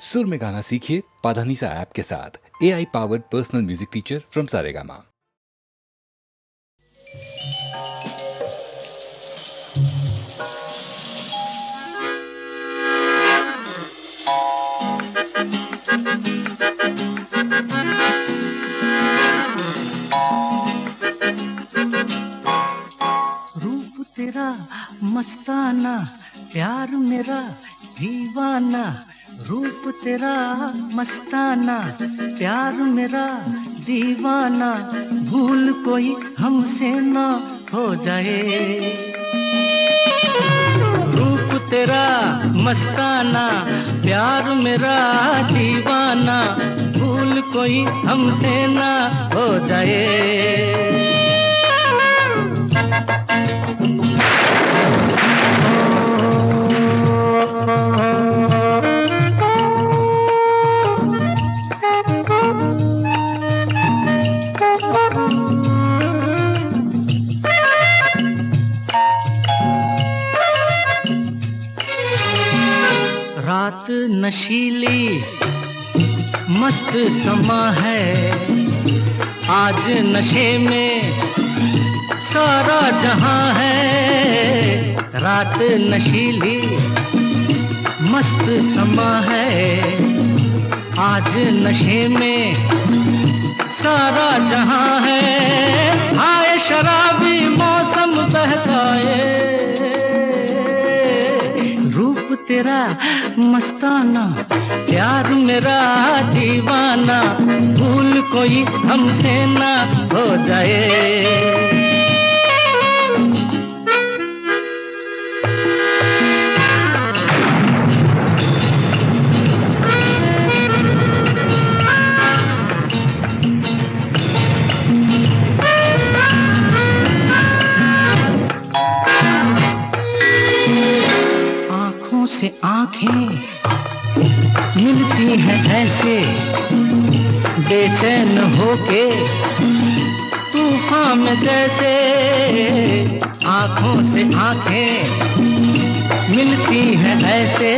सुर में गाना सीखिए पाधानीसा ऐप के साथ। AI powered personal music teacher from Saregama. रूप तेरा मस्ताना, प्यार मेरा दीवाना। रूप तेरा मस्ताना, प्यार मेरा दीवाना। भूल कोई हमसे ना हो जाए। रूप तेरा मस्ताना, प्यार मेरा दीवाना। भूल कोई हमसे ना हो जाए। रात नशीली मस्त समा है, आज नशे में सारा जहां है। रात नशीली मस्त समा है, आज नशे में सारा जहां है। आए शराबी मौसम बहकाए, रूप तेरा मस्ताना, प्यार मेरा दीवाना। भूल कोई हमसे ना हो जाए। से आंखें मिलती हैं ऐसे, बेचैन होके तूफान में जैसे। आंखों से आंखें मिलती हैं ऐसे,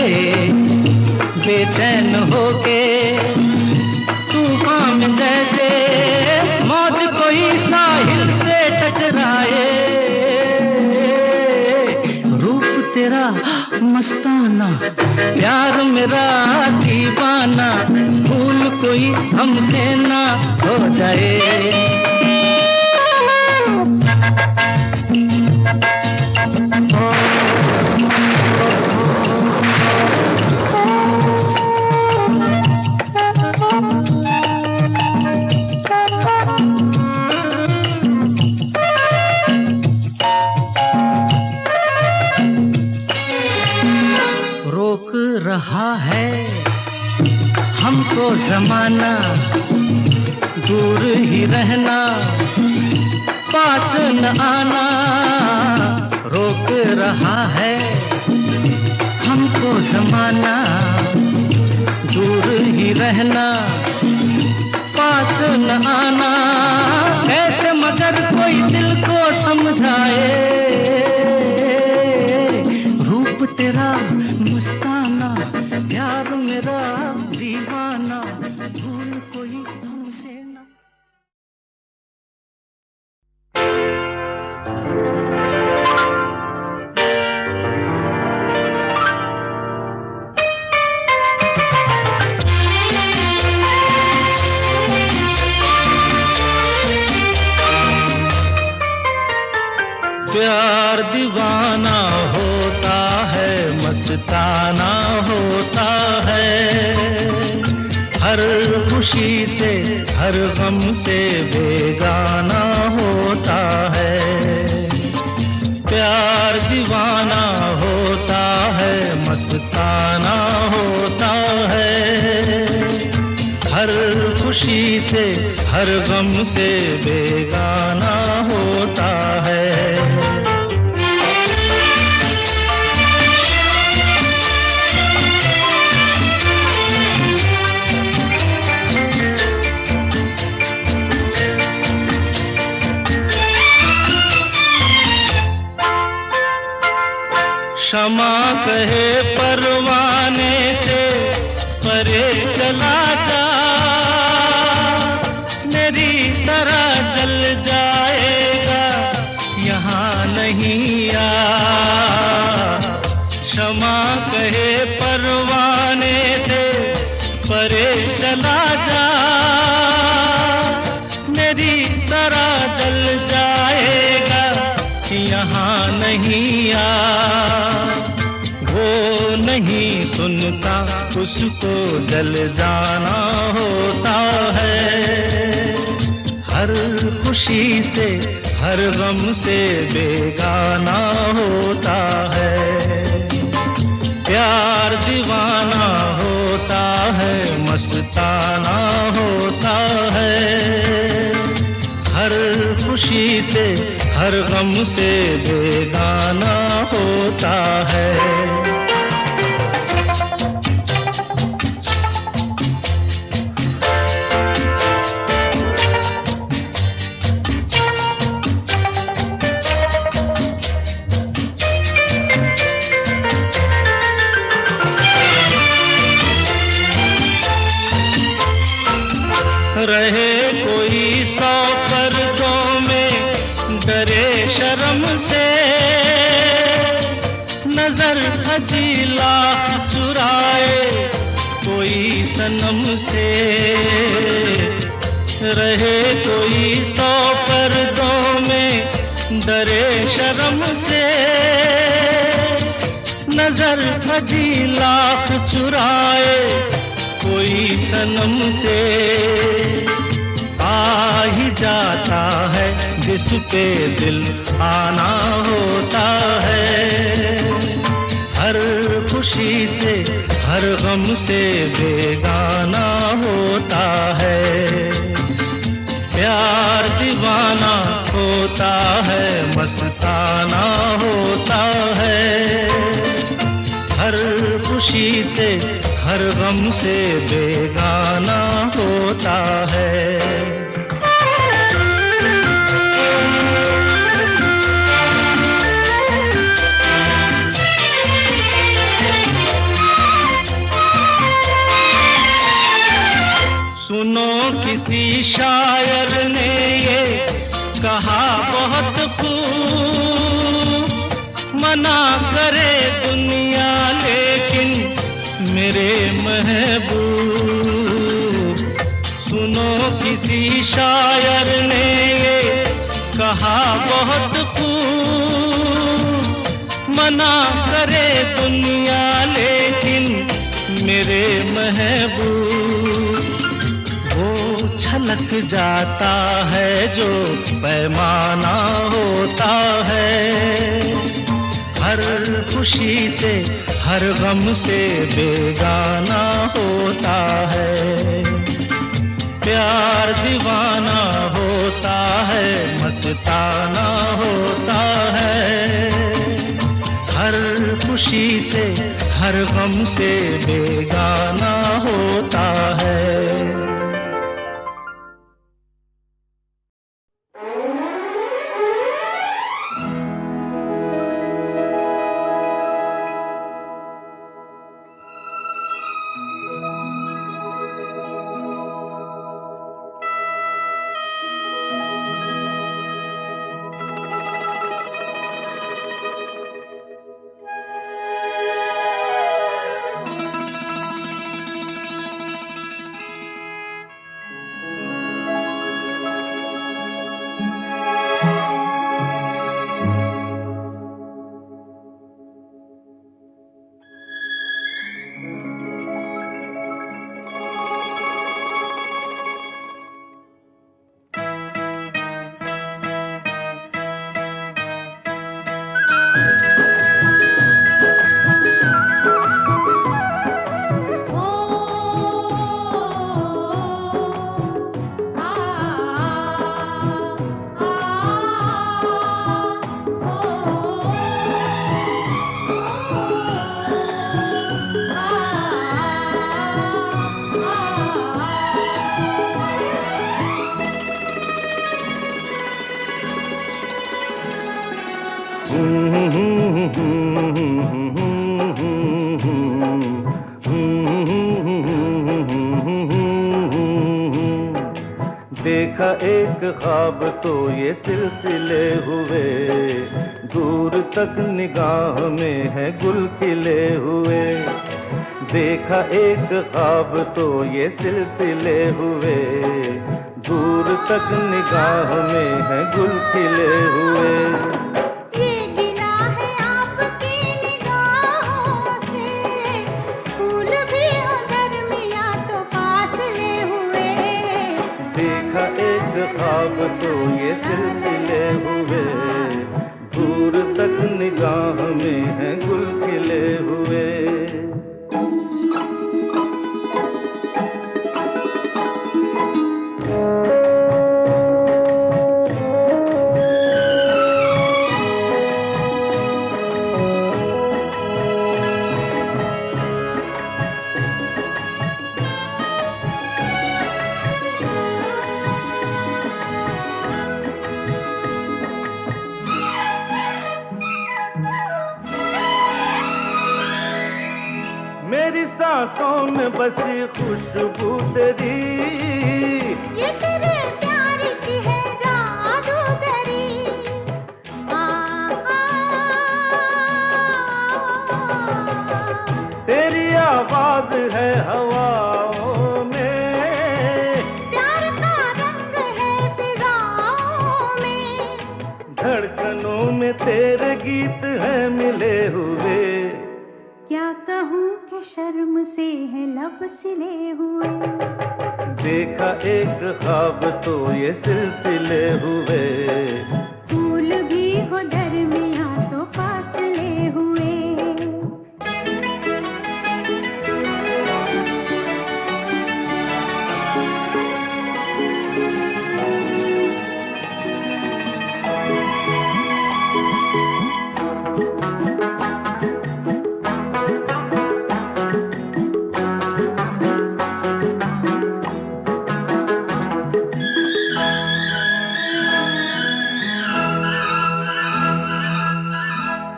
बेचैन होके तूफान में जैसे। मौज कोई साहिल से टकराए, रूप तेरा मस्ताना, प्यार मेरा दीवाना। भूल कोई हमसे ना हो जाए। रोक रहा है हमको ज़माना, दूर ही रहना, पास न आना। रोक रहा है हमको ज़माना, दूर ही रहना, पास न आना। कैसे मगर कोई दिल को समझाए, रूप तेरा मस्ताना, प्यार मेरा दीवाना। भूल कोई हमसे ना। प्यार दीवाना होता है, मस्ताना होता है। हर खुशी से हर गम से बेगाना होता है। प्यार दीवाना होता है, मस्ताना होता है। हर खुशी से हर गम से बेगाना होता है। क्षमा कहे परवाने से परे चला जा, मेरी तरह जल जाएगा यहाँ नहीं आ। क्षमा कहे परवाने से परे चला जा, मेरी तरह जल जाएगा यहाँ नहीं आ। वो नहीं सुनता उसको जल जाना होता है, हर खुशी से हर गम से बेगाना होता है। प्यार दीवाना होता है, मस्ताना होता है, हर खुशी से हर गम से बेगाना होता है। रहे कोई 100 पर्दों में, डरे शर्म से, नजर हजी लाख चुराए कोई सनम से। रहे कोई 100 पर्दों में, डरे शर्म से, नजर हजी लाख चुराए कोई सनम से। आ ही जाता है जिस पे दिल आना होता है, हर खुशी से हर गम से बेगाना होता है। प्यार दीवाना होता है, मस्ताना होता है, हर खुशी से हर गम से बेगाना होता है। सुनो किसी शायर ने ये कहा बहुत खूब, मना करे दुनिया लेकिन मेरे महबूब। सुनो किसी शायर ने ये कहा बहुत खूब, मना करे दुनिया लेकिन मेरे महबूब। वो छलक जाता है जो पैमाना होता है, हर खुशी से हर गम से बेगाना होता है। प्यार दीवाना होता है, मस्ताना होता है, हर खुशी से हर गम से बेगाना होता है। देखा एक ख्वाब तो ये सिलसिले हुए, दूर तक निगाह में है गुल खिले हुए। देखा एक ख्वाब तो ये सिलसिले हुए, दूर तक निगाह में है गुल खिले हुए। ये गिला है आपकी निगाहों से, फूल भी हो दरमियां तो फासले हुए। देखा एक ख्वाब तो ये सिलसिले हुए, दूर तक निगाह में है गुल खिले हुए। मेरी सांसों में बसी खुशबू तेरी, ये तेरे प्यार की है जादूगरी। आ, तेरी आवाज है हवाओं में, प्यार का रंग है फिजाओं में। धड़कनों में तेरे गीत हैं मिले हुए। क्या कहूँ कि शर्म से है लब सिले हुए। देखा एक ख्वाब तो ये सिलसिले हुए, फूल भी हो दरमियां तो फासले हुए।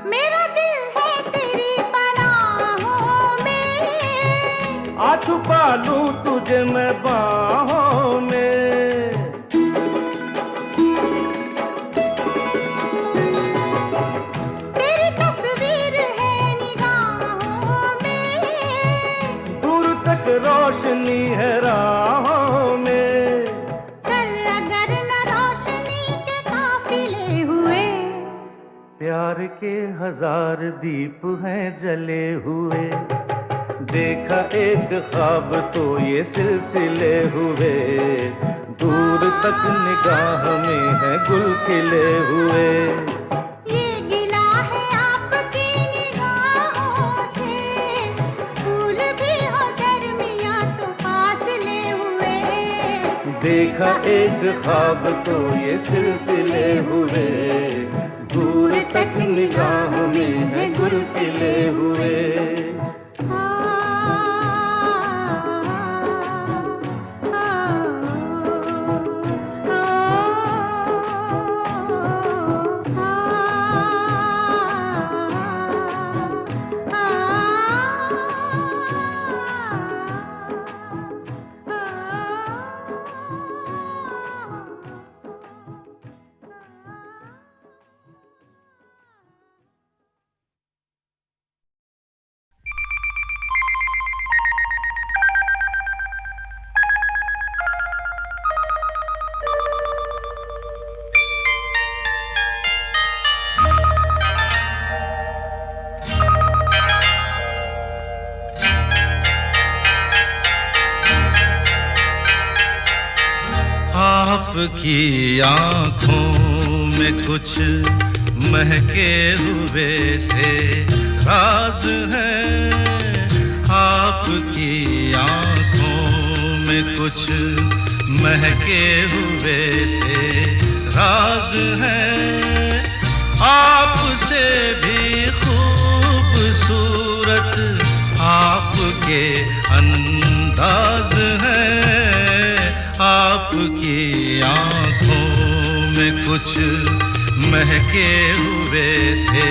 मेरा दिल है तेरी पनाहों में, आ छुपा लूं तुझे मैं बाहों में। तेरी तस्वीर है निगाहों में। दूर तक रोशनी है राहों में। चल अगर न रोशनी के काफिले हुए। प्यार के हजार दीप हैं जले हुए। देखा एक ख्वाब तो ये सिलसिले हुए, दूर तक निगाह में है गुल खिले हुए। ये गिला है आपकी निगाहों से, फूल भी हो दरमियां तो फासले हुए। देखा एक ख्वाब तो ये सिलसिले हुए, दूर तक निगाह में है गुल खिले हुए। आपकी आँखों में कुछ महके हुए से राज है। आपकी आँखों में कुछ महके हुए से राज है। आपसे भी खूबसूरत आपके अंदाज है। आपकी आँखों में कुछ महके हुए से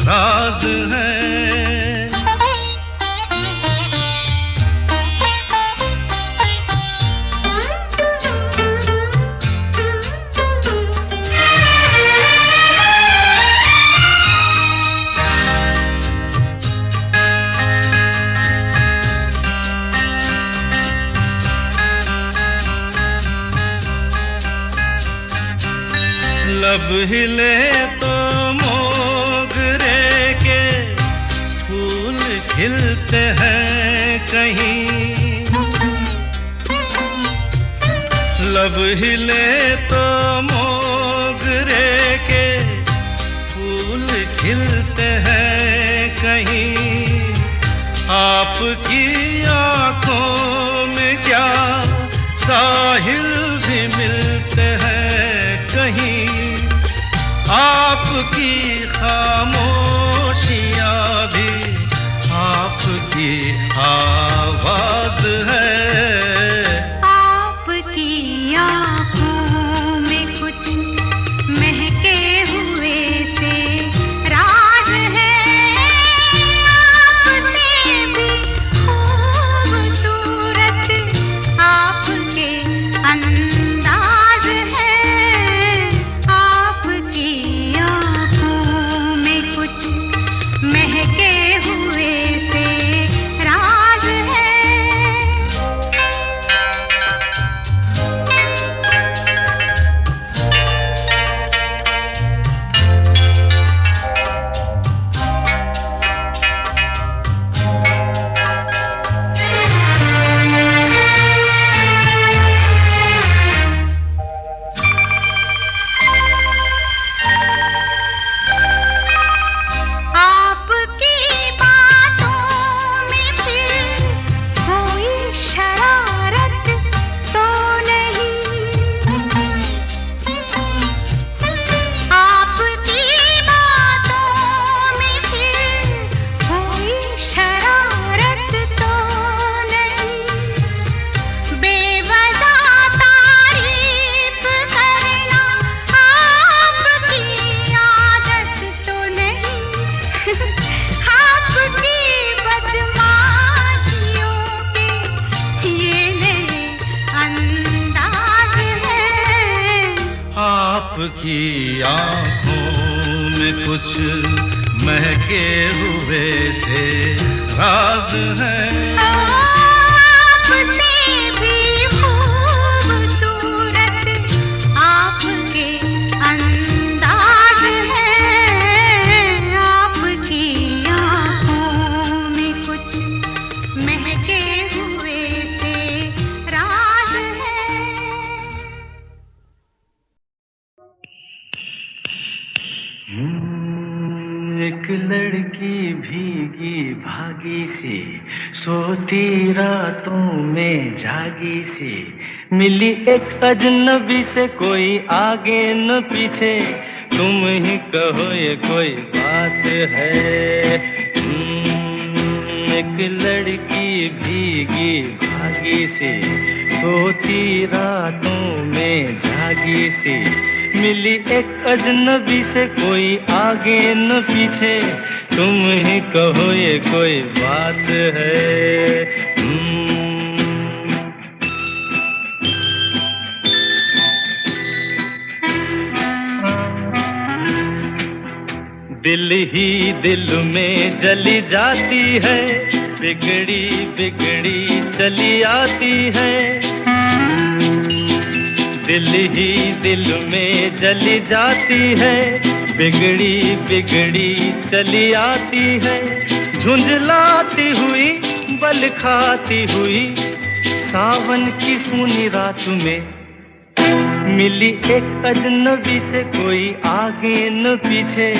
राज है। लब हिले तो मोगरे के फूल खिलते हैं कहीं, लब हिले तो मोगरे के फूल खिलते हैं कहीं। आपकी आंखों में क्या साहिल भी मिलते हैं कहीं, आपकी खामोशियां भी आपकी आवाज है। आपकी आँखों में कुछ महके हुए से राज है, आपसे भी खूबसूरत आपके अंदाज है। आपकी आँखों में कुछ महके हुए से राज है। आपकी बातों में फिर कोई शरारत तो नहीं, आपकी बातों में फिर कोई शरारत तो नहीं। बेवजह तारीफ करना आपकी आदत तो नहीं, आपकी बदमाशियों के ये नए अंदाज है। आपकी आंखों में कुछ महके हुए से राज है। आपसे भी खूबसूरत आपके अंदाज है। आपकी आँखों में कुछ महके हुए से राज है। एक लड़की भीगी भागी सी, सोती रातों में जागी सी, मिली एक अजनबी से कोई आगे न पीछे, तुम ही कहो ये कोई बात है। एक लड़की भीगी भागी सी, सोती रातों में जागी सी, मिली एक अजनबी से कोई आगे न पीछे, तुम ही कहो ये कोई बात है। दिल ही दिल में जली जाती है, बिगड़ी बिगड़ी चली आती है। दिल ही दिल में जली जाती है, बिगड़ी बिगड़ी चली आती है। झुंझलाती हुई बल खाती हुई सावन की सूनी रात में, मिली एक अजनबी से कोई आगे न पीछे,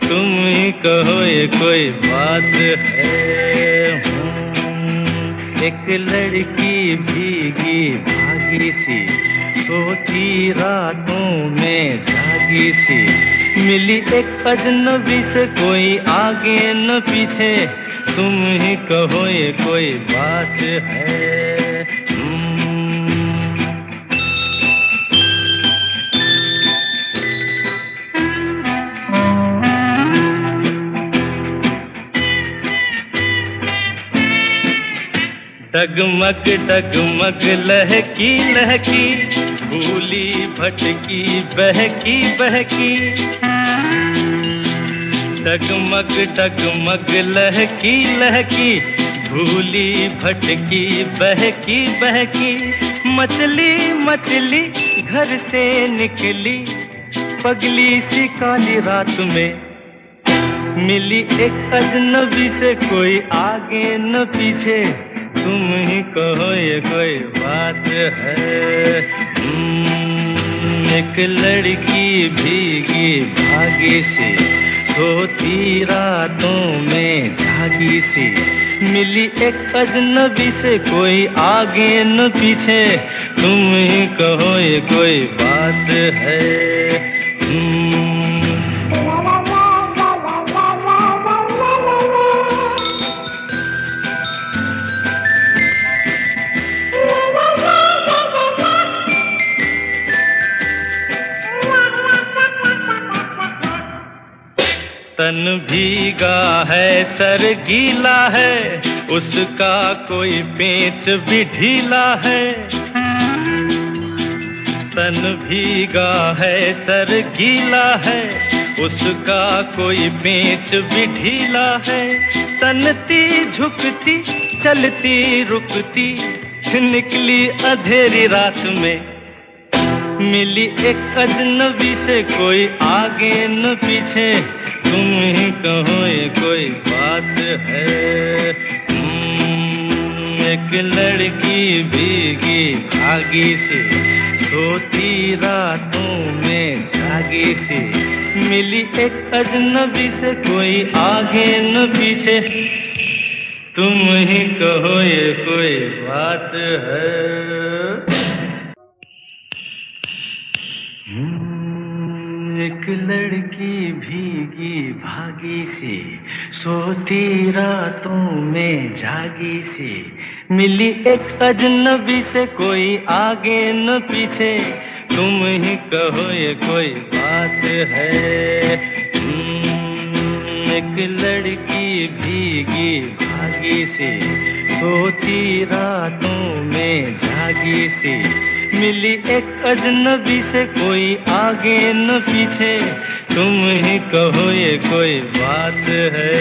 तुम ही कहो ये कोई बात है। एक लड़की भीगी भागी सी, सोती रातों में जागी सी, मिली एक अजनबी से कोई आगे न पीछे, तुम ही कहो ये कोई बात है। डगमग डगमग लहकी लहकी, भूली भटकी बहकी बहकी। डगमग डगमग लहकी लहकी, भूली भटकी बहकी बहकी। मछली मछली घर से निकली, पगली सी काली रात में मिली एक अजनबी से, कोई आगे न पीछे, तुम ही कहो ये कोई बात है। एक लड़की भीगी भागी सी, सोती रातों में जागी सी, मिली एक अजनबी से, कोई आगे न पीछे, तुम ही कहो ये कोई बात है। तन भीगा है सर गीला है, उसका कोई पेच भी ढीला है। तन भीगा है सर गीला है, उसका कोई पेच भी ढीला है। तनती झुकती चलती रुकती, निकली अंधेरी रात में मिली एक अजनबी से, कोई आगे न पीछे, तुम ही कहो ये कोई बात है। एक लड़की भीगी भागी सी, सोती रातों में जागी सी, मिली एक अजनबी से, कोई आगे न पीछे, तुम ही कहो ये कोई बात है। एक लड़की भीगी भागी सी, सोती रातों में जागी सी, मिली एक अजनबी से, कोई आगे न पीछे, तुम ही कहो ये कोई बात है। एक लड़की भीगी भागी सी, सोती रातों में जागी सी, मिली एक अजनबी से, कोई आगे न पीछे, तुम ही कहो ये कोई बात है।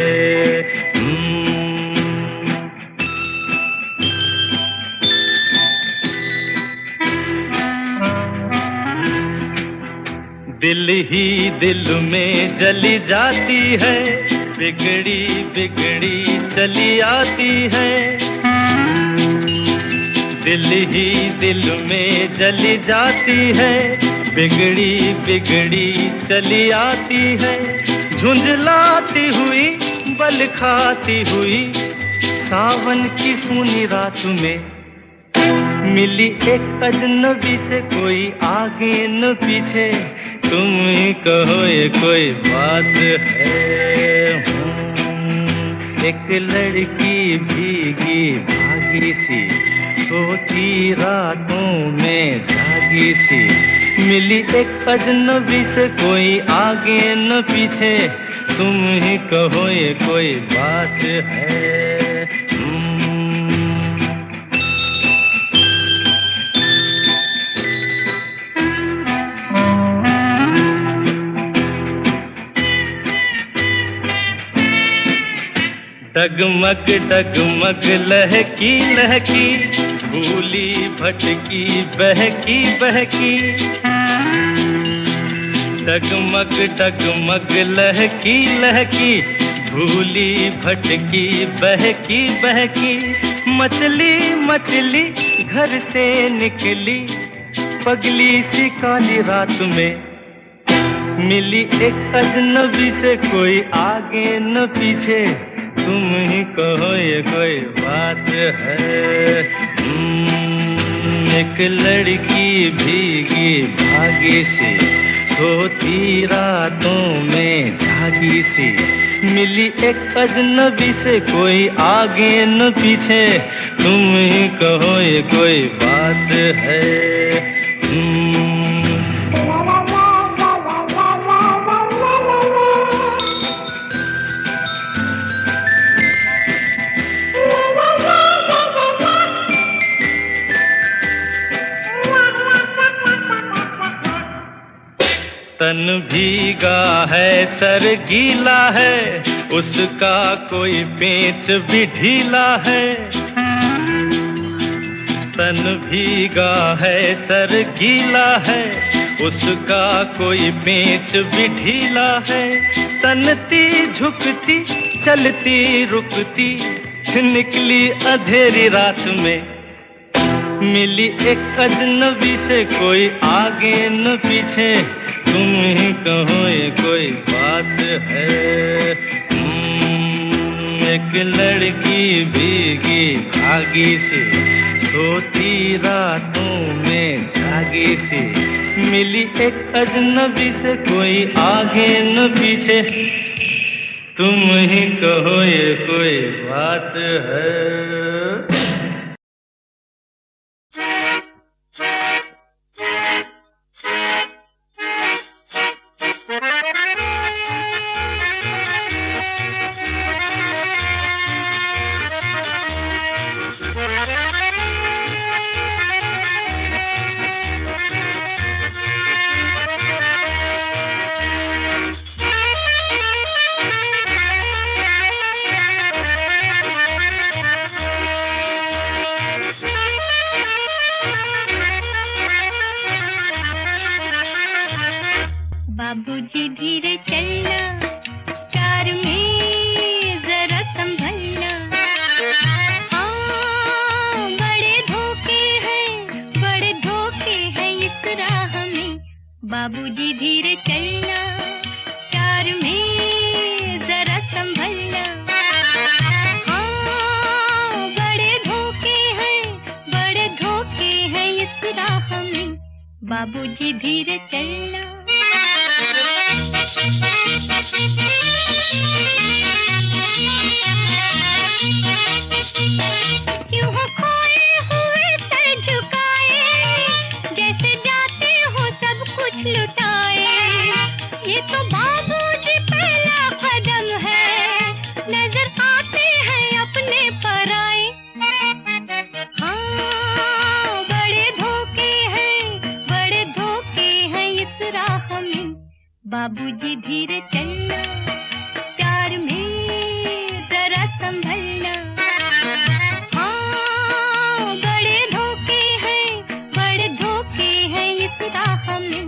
दिल ही दिल में जली जाती है, बिगड़ी बिगड़ी चली आती है। दिल ही दिल में जली जाती है, बिगड़ी बिगड़ी चली आती है। झुंझलाती हुई बल खाती हुई, सावन की सूनी रात में मिली एक अजनबी से, कोई आगे न पीछे, तुम ही कहो ये कोई बात है। एक लड़की भीगी भागी सी, सोती रातों में जागी सी, मिली एक अजनबी से, कोई आगे न पीछे, तुम ही कहो ये कोई बात है। डगमग डगमग लहकी लहकी, भूली भटकी बहकी बहकी। डगमग डगमग लहकी लहकी, भूली भटकी बहकी बहकी। मछली मछली घर से निकली, पगली सी काली रात में मिली एक अजनबी से, कोई आगे न पीछे, तुम ही कहो ये कोई बात है। एक लड़की भीगी भागी सी, सोती रातों में जागी सी, मिली एक अजनबी से, कोई आगे न पीछे, तुम ही कहो ये कोई बात है। तन भीगा है सर गीला है, उसका कोई पेच भी ढीला है। तन भीगा है सर गीला है, उसका कोई पेच भी ढीला है, तनती झुकती चलती रुकती, निकली अंधेरी रात में, मिली एक अजनबी से, कोई आगे न पीछे, तुम ही कहो ये कोई बात है। एक लड़की भीगी भागी सी, सोती रातों में जागी सी, मिली एक अजनबी से, कोई आगे न पीछे, तुम ही कहो ये कोई बात है। बाबूजी धीरे चलना, कार में जरा संभलना, हाँ बड़े धोखे हैं इस राह में। बाबूजी धीरे चलना, कार में जरा संभलना, हाँ बड़े धोखे हैं इस राह में। बाबूजी धीरे चलना। क्यों हो खोए हुए सर झुकाए, जैसे जाते हो सब कुछ लुटाए। ये तो बाबूजी पहला कदम है, नजर आते हैं अपने पराए। हाँ बड़े धोखे हैं इस राह में। बाबूजी धीरे चलना, प्यार में जरा संभलना, हाँ बड़े धोखे हैं इस राह में।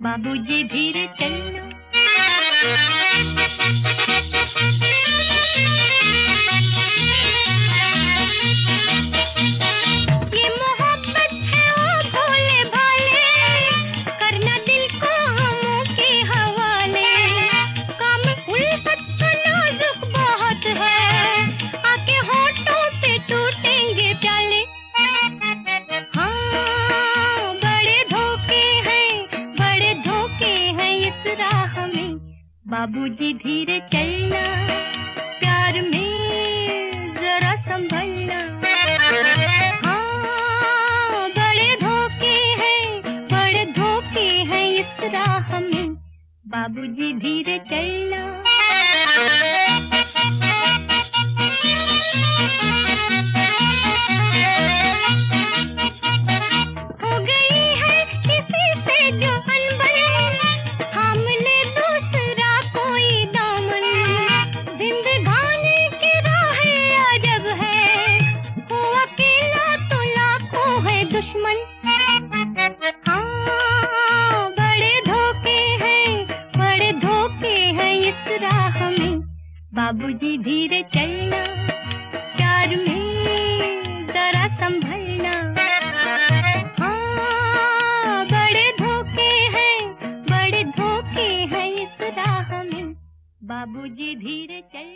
बाबूजी धीरे चलना। ये मोहब्बत है ओ भोले भाले, करना दिल को हमों के हवाले। काम उल्फत का नाजुक बहुत है, आके होठों से टूटेंगे प्याले। हाँ बड़े धोखे हैं इस राह में। बाबूजी धीरे चलना, प्यार में जरा संभलना, हाँ बड़े धोखे हैं इस राह में। बाबूजी धीरे चलना। हो गई है किसी से जो अनबन, थाम ले दूसरा कोई दामन। जिंदगानी की राहें अजब है, हो अकेला तो लाखों है दुश्मन। हाँ बड़े धोखे हैं इस राह में। बाबूजी धीरे चलना, प्यार में जरा संभलना, हाँ बड़े धोखे हैं इस राह में। बाबूजी धीरे चलना।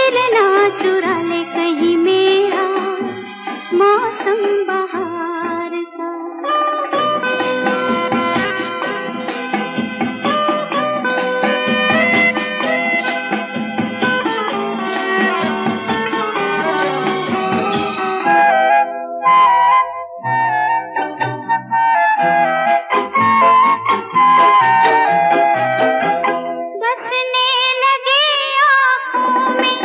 दिल ना चुरा ले कहीं मेरा मौसम बहार का। बसने लगे आँखों में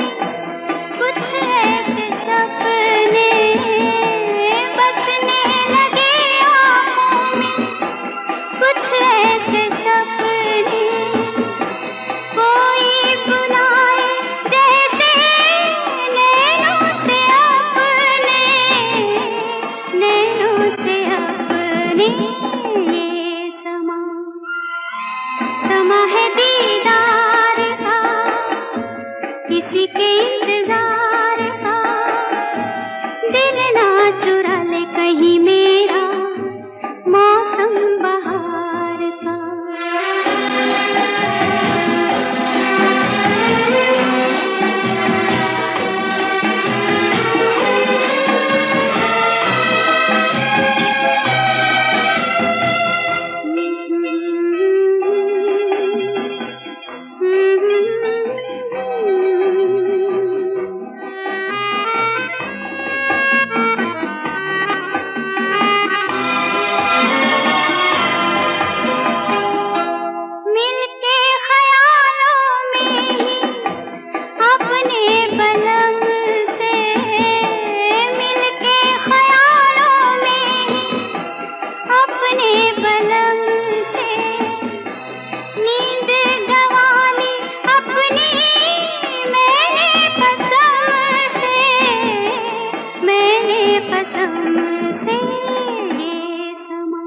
कुछ ऐसे सपने, बसने लगे आँखों में कुछ ऐसे सपने, कोई बुलाए जैसे नैनों से अपने, नैनों से अपने। ये समा समा है दीदार का, किसी के इंतजार का, दिल ना चुरा ले कहीं मेरा मौसम बहार का। मिलके ख्यालों में ही अपने बलम से, मिलके ख्यालों में ही अपने बलम से, नींद गंवाली अपनी मैंने कसम से, मैंने कसम से। ये समा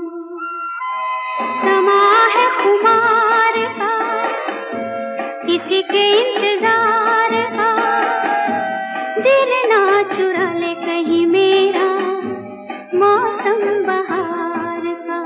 समा है खुमार का, किसी के इंतजार का, दिल ना चुरा ले कहीं मेरा मौसम बहार का।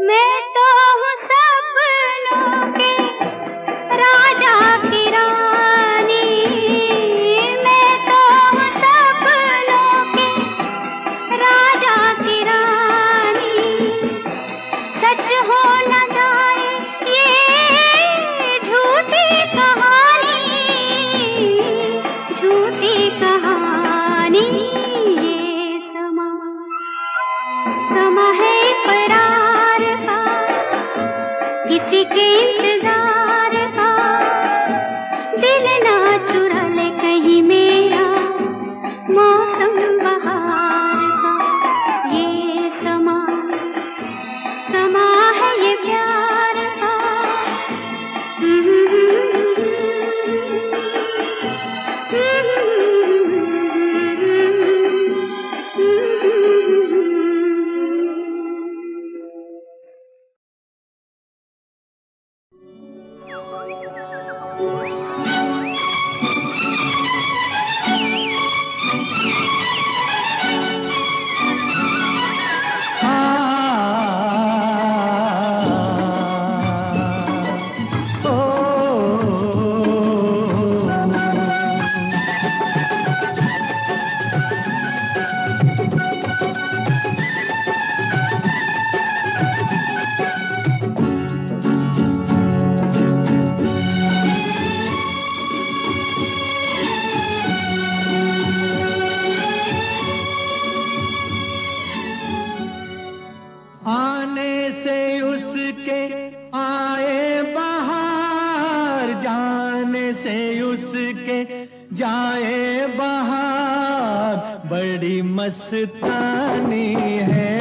मैं तो हूँ सपनों के राजा की रानी, मैं तो हूँ सपनों के राजा की रानी। सच हो न जाए ये झूठी कहानी, झूठी कहानी। ये समा समा है इकरार का, किसी के इंतजार का, दिल ना चुरा ले कहीं मेरा मौसम बहार का। ये समा समा है ये प्यार का। जाए बहार बड़ी मस्तानी है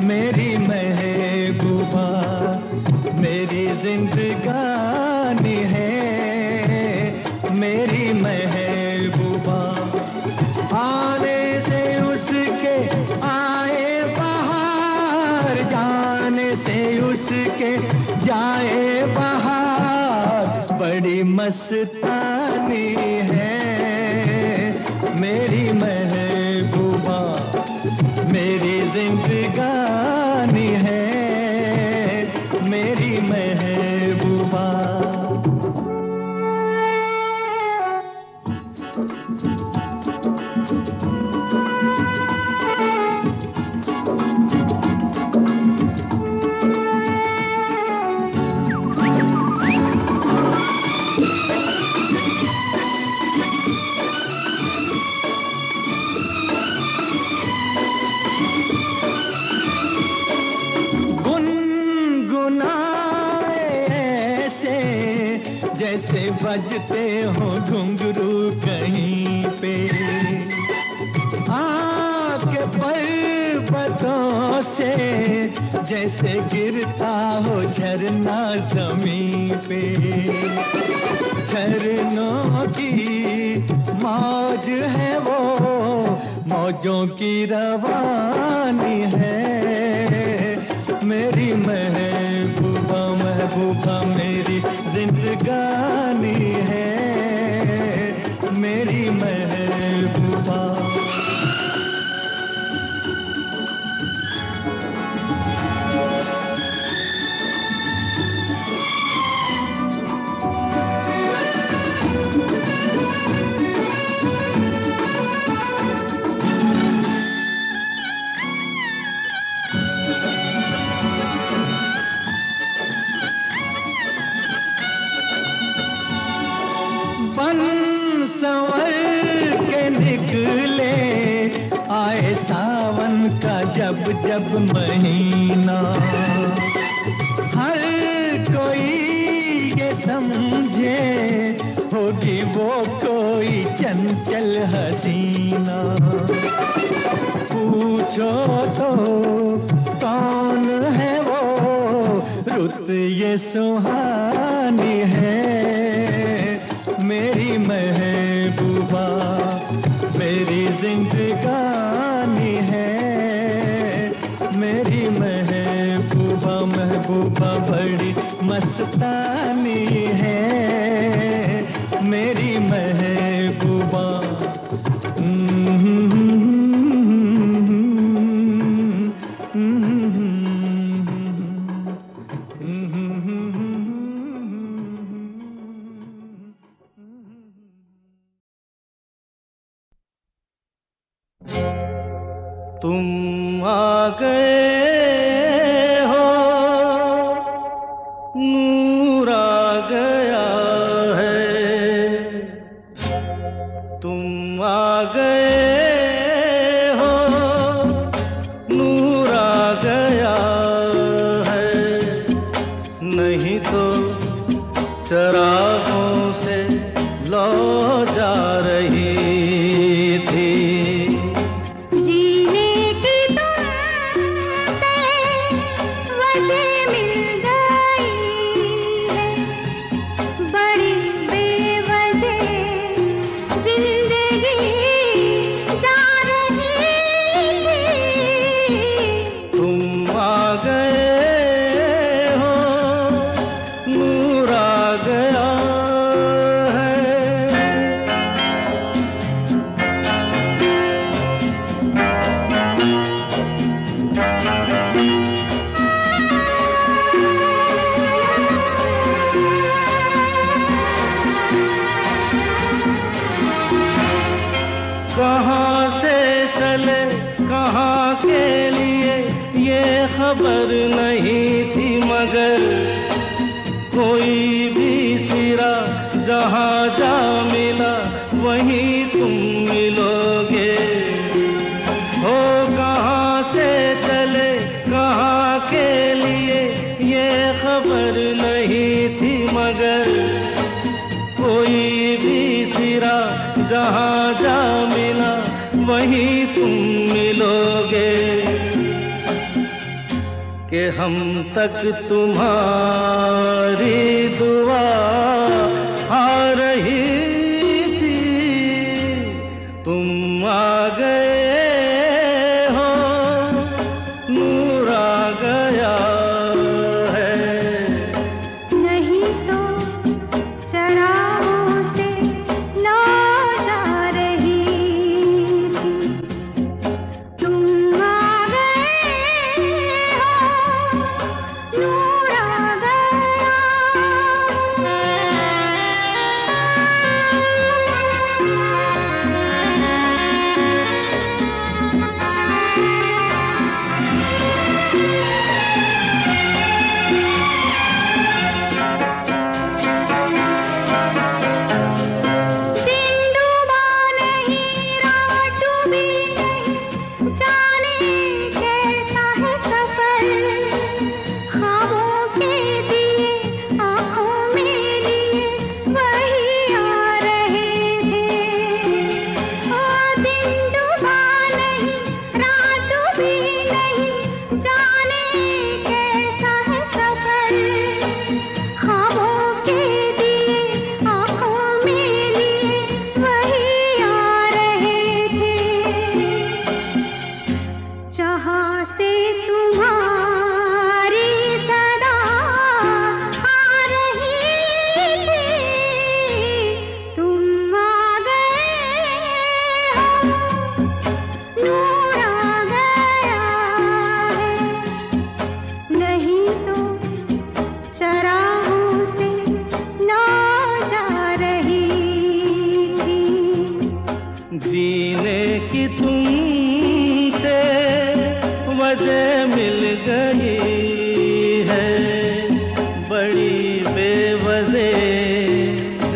मेरी महबूबा, मेरी जिंदगानी है मेरी महबूबा। आने से उसके आए बहार, जाने से उसके जाए बड़ी मस्तानी है मेरी महबूबा, मेरी जिंदगानी है मेरी महबूबा। जैसे बजते हो घुंघरू कहीं पे, आके पर्वतों से जैसे गिरता हो झरना जमीन पे। झरनों की मौज है वो, मौजों की रवानी है मेरी महबूबा, महबूबा मेरी जिंदगानी है मेरी महबूबा। आए सावन का जब जब महीना, हर कोई ये समझे होगी वो कोई चंचल हसीना। पूछो तो कौन है वो, रुत ये सुहानी है मेरी महबूबा, मेरी जिंदगानी है मेरी महबूबा, महबूबा बड़ी मस्तानी है मेरी महबूबा। तुम आ गए हो, नूर आ गया है। तुम आ गए हो, नूर आ गया है। नहीं तो चरागों से लौ जा रही थी। कहाँ से चले कहाँ के लिए ये खबर नहीं थी, मगर कोई भी सिरा जहाँ जा मिला वहीं तुम मिलोगे। हो कहाँ से चले कहाँ के लिए ये खबर नहीं थी, मगर कोई भी सिरा जहाँ जा मिला वहीं तुम मिलोगे। कि हम तक तुम्हारी दुआ आ रही थी। तुम आ गए हो, नूर आ गया है। नहीं तो चरा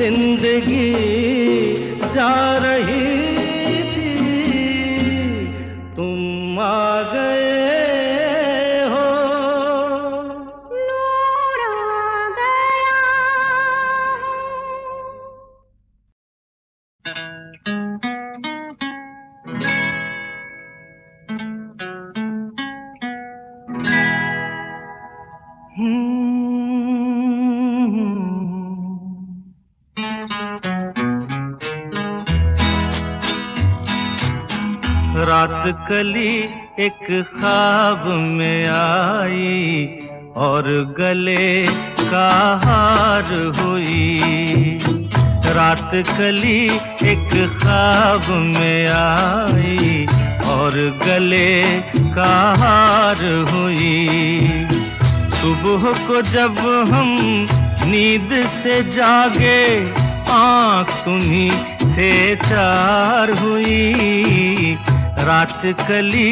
जिंदगी जा रही थी, तुम आ गए हो। नूर आ गया। रात कली एक ख्वाब में आई और गले का हार हुई। रात कली एक ख्वाब में आई और गले का हार हुई। सुबह को जब हम नींद से जागे, आँख तुम्हीं से चार हुई। रात कली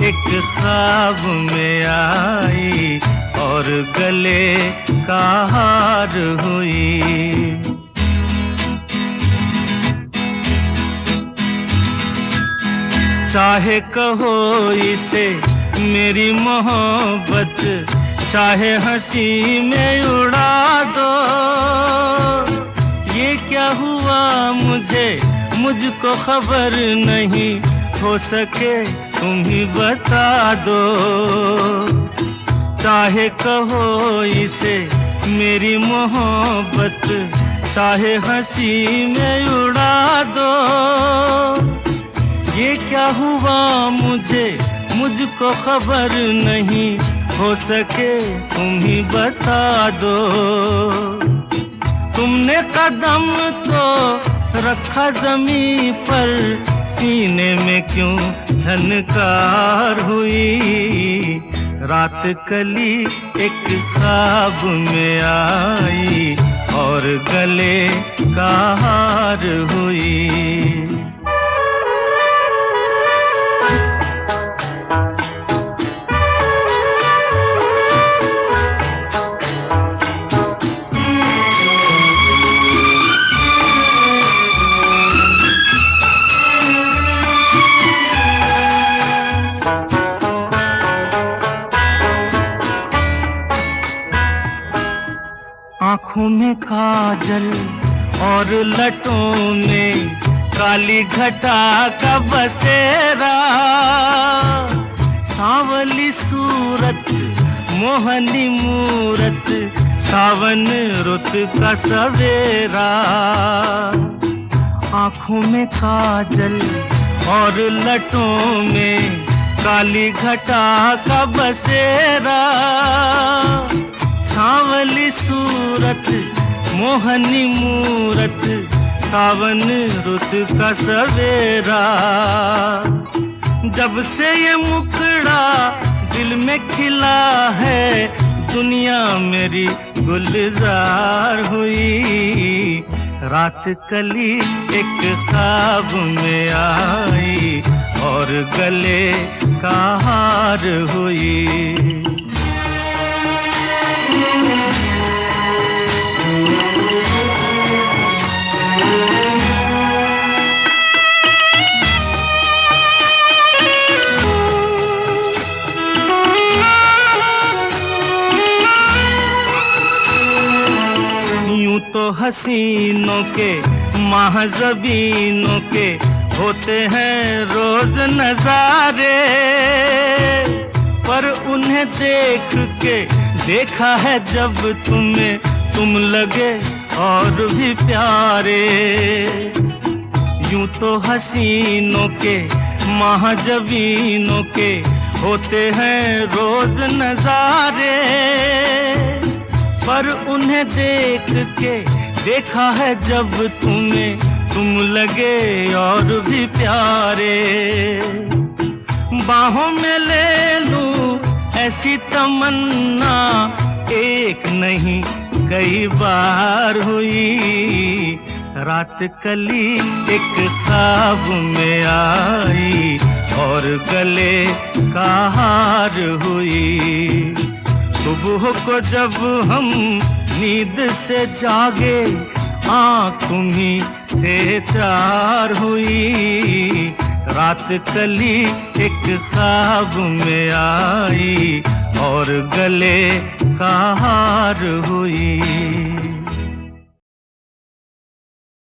एक ख्वाब में आई और गले का हार हुई। चाहे कहो इसे मेरी मोहब्बत, चाहे हंसी में उड़ा दो। ये क्या हुआ मुझको खबर नहीं, हो सके तुम ही बता दो। चाहे कहो इसे मेरी मोहब्बत, चाहे हंसी में उड़ा दो। ये क्या हुआ मुझको खबर नहीं, हो सके तुम ही बता दो। तुमने कदम तो रखा जमीन पर, सीने में क्यों झनकार हुई। रात कली एक ख्वाब में आई और गले का हार हुई। आँखों में काजल और लटों में काली घटा का बसेरा। सांवली सूरत मोहनी मूरत, सावन रुत का सवेरा। आँखों में काजल और लटों में काली घटा का बसेरा। सांवली सूरत मोहनी मूरत, सावन रुत का सवेरा। जब से ये मुखड़ा दिल में खिला है, दुनिया मेरी गुलजार हुई। रात कली एक ख्वाब में आई और गले का हार हुई। यूं तो हसीनों के महज़बीनों के होते हैं रोज नजारे, पर उन्हें देख के देखा है जब तुम्हें, तुम लगे और भी प्यारे। यूं तो हसीनों के महज़बीनों के होते हैं रोज नजारे, पर उन्हें देख के देखा है जब तुम्हें, तुम लगे और भी प्यारे। बाहों में ले लूं ऐसी तमन्ना, एक नहीं कई बार हुई। रात कली एक ख्वाब में आई और गले का हार हुई। सुबह को जब हम नींद से जागे, आँख तुम्ही से चार हुई, रात कली एक ख्वाब में आई और गले का हार हुई।